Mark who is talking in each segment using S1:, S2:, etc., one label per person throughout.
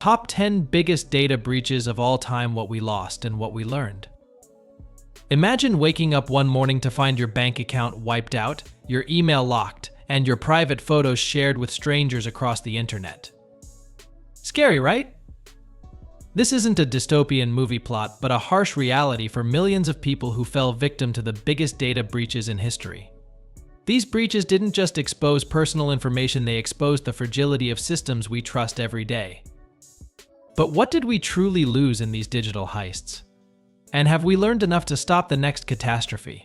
S1: Top 10 biggest data breaches of all time, what we lost and what we learned. Imagine waking up one morning to find your bank account wiped out, your email locked, and your private photos shared with strangers across the internet. Scary, right? This isn't a dystopian movie plot, but a harsh reality for millions of people who fell victim to the biggest data breaches in history. These breaches didn't just expose personal information, they exposed the fragility of systems we trust every day. But what did we truly lose in these digital heists? And have we learned enough to stop the next catastrophe?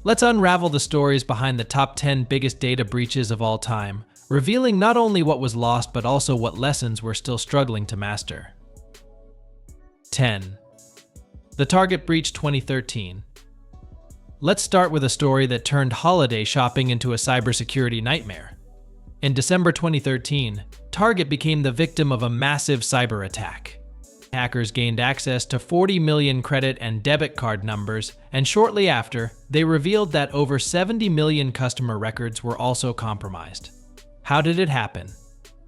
S1: Let's unravel the stories behind the top 10 biggest data breaches of all time, revealing not only what was lost but also what lessons we're still struggling to master. 10. The Target Breach 2013. Let's start with a story that turned holiday shopping into a cybersecurity nightmare. In December 2013, Target became the victim of a massive cyber attack. Hackers gained access to 40 million credit and debit card numbers, and shortly after, they revealed that over 70 million customer records were also compromised. How did it happen?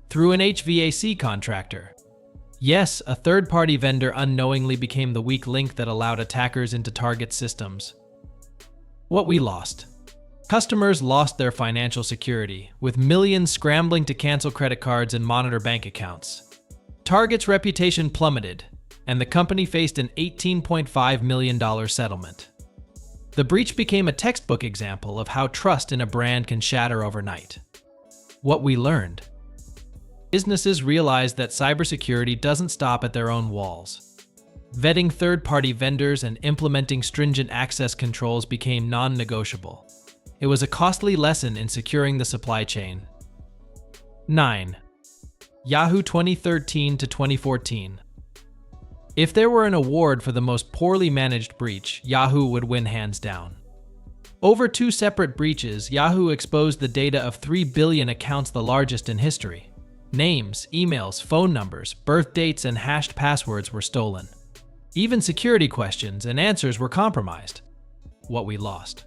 S1: Through an HVAC contractor. Yes, a third-party vendor unknowingly became the weak link that allowed attackers into Target's systems. What we lost. Customers lost their financial security, with millions scrambling to cancel credit cards and monitor bank accounts. Target's reputation plummeted, and the company faced an $18.5 million settlement. The breach became a textbook example of how trust in a brand can shatter overnight. What we learned. Businesses realized that cybersecurity doesn't stop at their own walls. Vetting third-party vendors and implementing stringent access controls became non-negotiable. It was a costly lesson in securing the supply chain. 9. Yahoo 2013 to 2014. If there were an award for the most poorly managed breach, Yahoo would win hands down. Over 2 separate breaches, Yahoo exposed the data of 3 billion accounts, the largest in history. Names, emails, phone numbers, birth dates, and hashed passwords were stolen. Even security questions and answers were compromised. What we lost.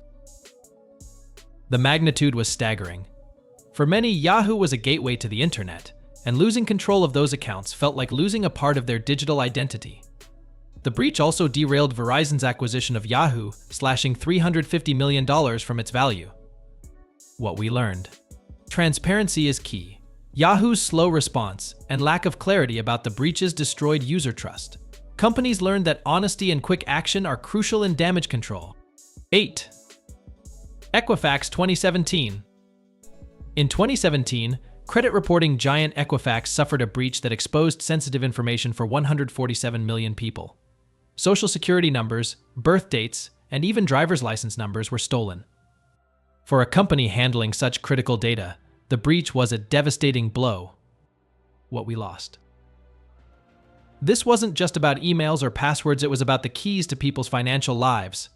S1: The magnitude was staggering. For many, Yahoo was a gateway to the internet, and losing control of those accounts felt like losing a part of their digital identity. The breach also derailed Verizon's acquisition of Yahoo, slashing $350 million from its value. What we learned. Transparency is key. Yahoo's slow response and lack of clarity about the breaches destroyed user trust. Companies learned that honesty and quick action are crucial in damage control. 8. Equifax 2017. In 2017, credit reporting giant Equifax suffered a breach that exposed sensitive information for 147 million people. Social security numbers, birth dates, and even driver's license numbers were stolen. For a company handling such critical data, the breach was a devastating blow. What we lost. This wasn't just about emails or passwords, it was about the keys to people's financial lives.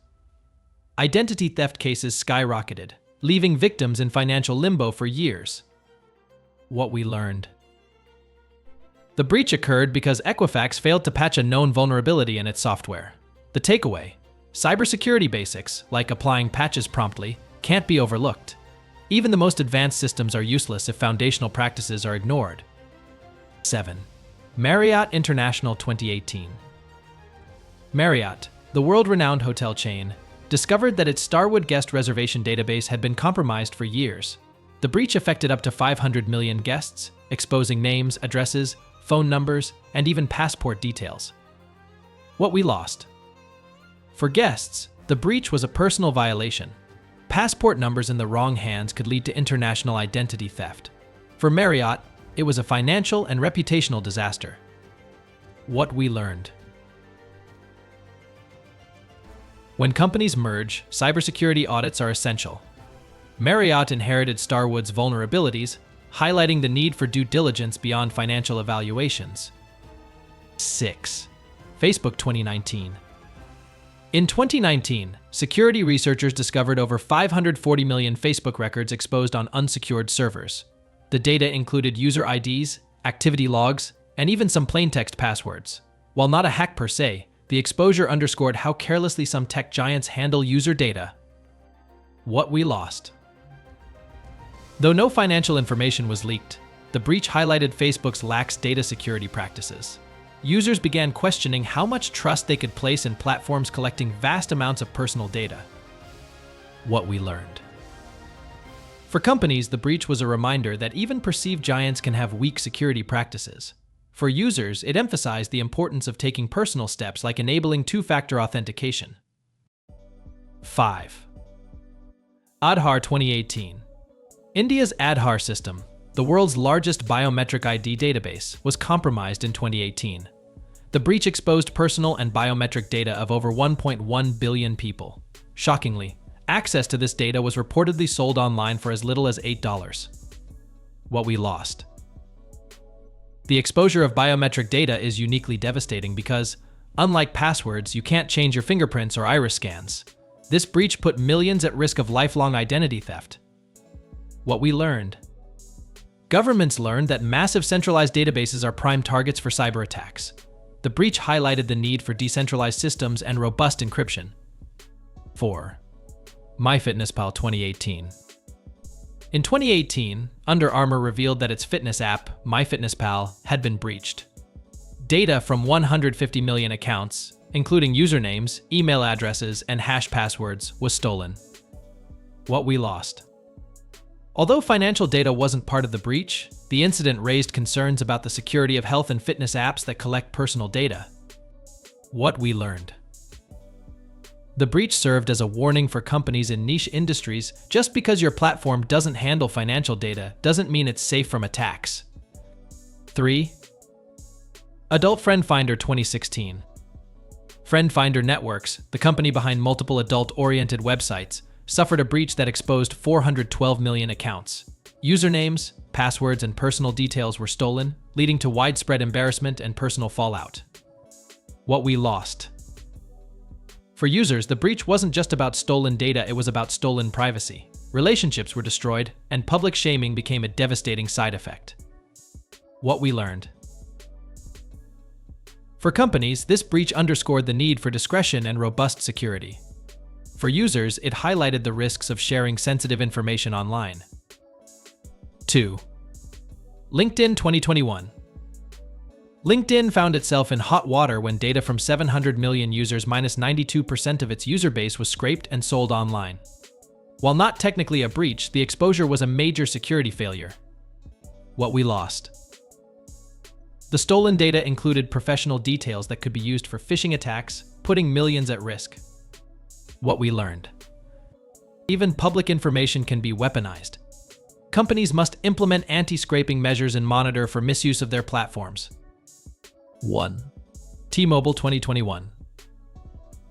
S1: Identity theft cases skyrocketed, leaving victims in financial limbo for years. What we learned. The breach occurred because Equifax failed to patch a known vulnerability in its software. The takeaway: cybersecurity basics, like applying patches promptly, can't be overlooked. Even the most advanced systems are useless if foundational practices are ignored. 7. Marriott International 2018. Marriott, the world-renowned hotel chain, discovered that its Starwood guest reservation database had been compromised for years. The breach affected up to 500 million guests, exposing names, addresses, phone numbers, and even passport details. What we lost. For guests, the breach was a personal violation. Passport numbers in the wrong hands could lead to international identity theft. For Marriott, it was a financial and reputational disaster. What we learned. When companies merge, cybersecurity audits are essential. Marriott inherited Starwood's vulnerabilities, highlighting the need for due diligence beyond financial evaluations. 6. Facebook 2019. In 2019, security researchers discovered over 540 million Facebook records exposed on unsecured servers. The data included user IDs, activity logs, and even some plaintext passwords. While not a hack per se, the exposure underscored how carelessly some tech giants handle user data. What we lost. Though no financial information was leaked, the breach highlighted Facebook's lax data security practices. Users began questioning how much trust they could place in platforms collecting vast amounts of personal data. What we learned. For companies, the breach was a reminder that even perceived giants can have weak security practices. For users, it emphasized the importance of taking personal steps like enabling two-factor authentication. 5. Aadhaar 2018. India's Aadhaar system, the world's largest biometric ID database, was compromised in 2018. The breach exposed personal and biometric data of over 1.1 billion people. Shockingly, access to this data was reportedly sold online for as little as $8. What we lost. The exposure of biometric data is uniquely devastating because, unlike passwords, you can't change your fingerprints or iris scans. This breach put millions at risk of lifelong identity theft. What we learned. Governments learned that massive centralized databases are prime targets for cyber attacks. The breach highlighted the need for decentralized systems and robust encryption. 4. MyFitnessPal 2018. In 2018, Under Armour revealed that its fitness app, MyFitnessPal, had been breached. Data from 150 million accounts, including usernames, email addresses, and hash passwords, was stolen. What we lost. Although financial data wasn't part of the breach, the incident raised concerns about the security of health and fitness apps that collect personal data. What we learned. The breach served as a warning for companies in niche industries. Just because your platform doesn't handle financial data doesn't mean it's safe from attacks. 3. Adult Friend Finder 2016. Friend Finder Networks, the company behind multiple adult-oriented websites, suffered a breach that exposed 412 million accounts. Usernames, passwords, and personal details were stolen, leading to widespread embarrassment and personal fallout. What we lost. For users, the breach wasn't just about stolen data, it was about stolen privacy. Relationships were destroyed, and public shaming became a devastating side effect. What we learned. For companies, this breach underscored the need for discretion and robust security. For users, it highlighted the risks of sharing sensitive information online. 2. LinkedIn 2021. LinkedIn found itself in hot water when data from 700 million users minus 92% of its user base was scraped and sold online. While not technically a breach, the exposure was a major security failure. What we lost. The stolen data included professional details that could be used for phishing attacks, putting millions at risk. What we learned. Even public information can be weaponized. Companies must implement anti-scraping measures and monitor for misuse of their platforms. 1. T-Mobile 2021.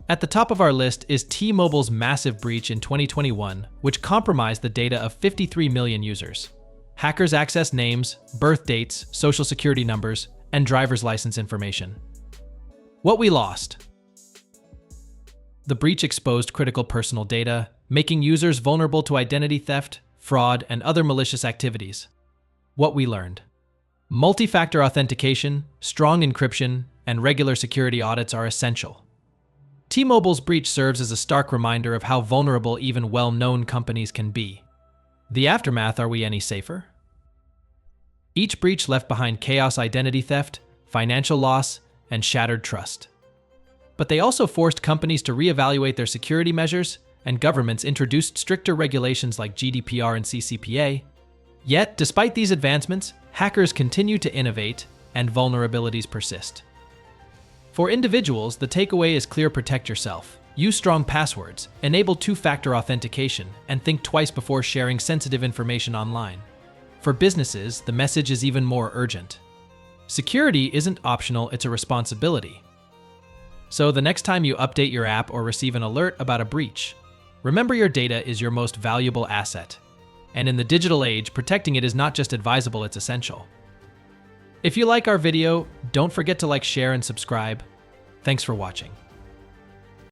S1: At the top of our list is T-Mobile's massive breach in 2021, which compromised the data of 53 million users. Hackers accessed names, birth dates, social security numbers, and driver's license information. What we lost. The breach exposed critical personal data, making users vulnerable to identity theft, fraud, and other malicious activities. What we learned. Multi-factor authentication, strong encryption, and regular security audits are essential. T-Mobile's breach serves as a stark reminder of how vulnerable even well-known companies can be. The aftermath: are we any safer? Each breach left behind chaos, identity theft, financial loss, and shattered trust. But they also forced companies to reevaluate their security measures, and governments introduced stricter regulations like GDPR and CCPA. Yet, despite these advancements, hackers continue to innovate, and vulnerabilities persist. For individuals, the takeaway is clear: protect yourself. Use strong passwords, enable two-factor authentication, and think twice before sharing sensitive information online. For businesses, the message is even more urgent. Security isn't optional, it's a responsibility. So the next time you update your app or receive an alert about a breach, remember your data is your most valuable asset. And in the digital age, protecting it is not just advisable, it's essential. If you like our video, don't forget to like, share, and subscribe. Thanks for watching.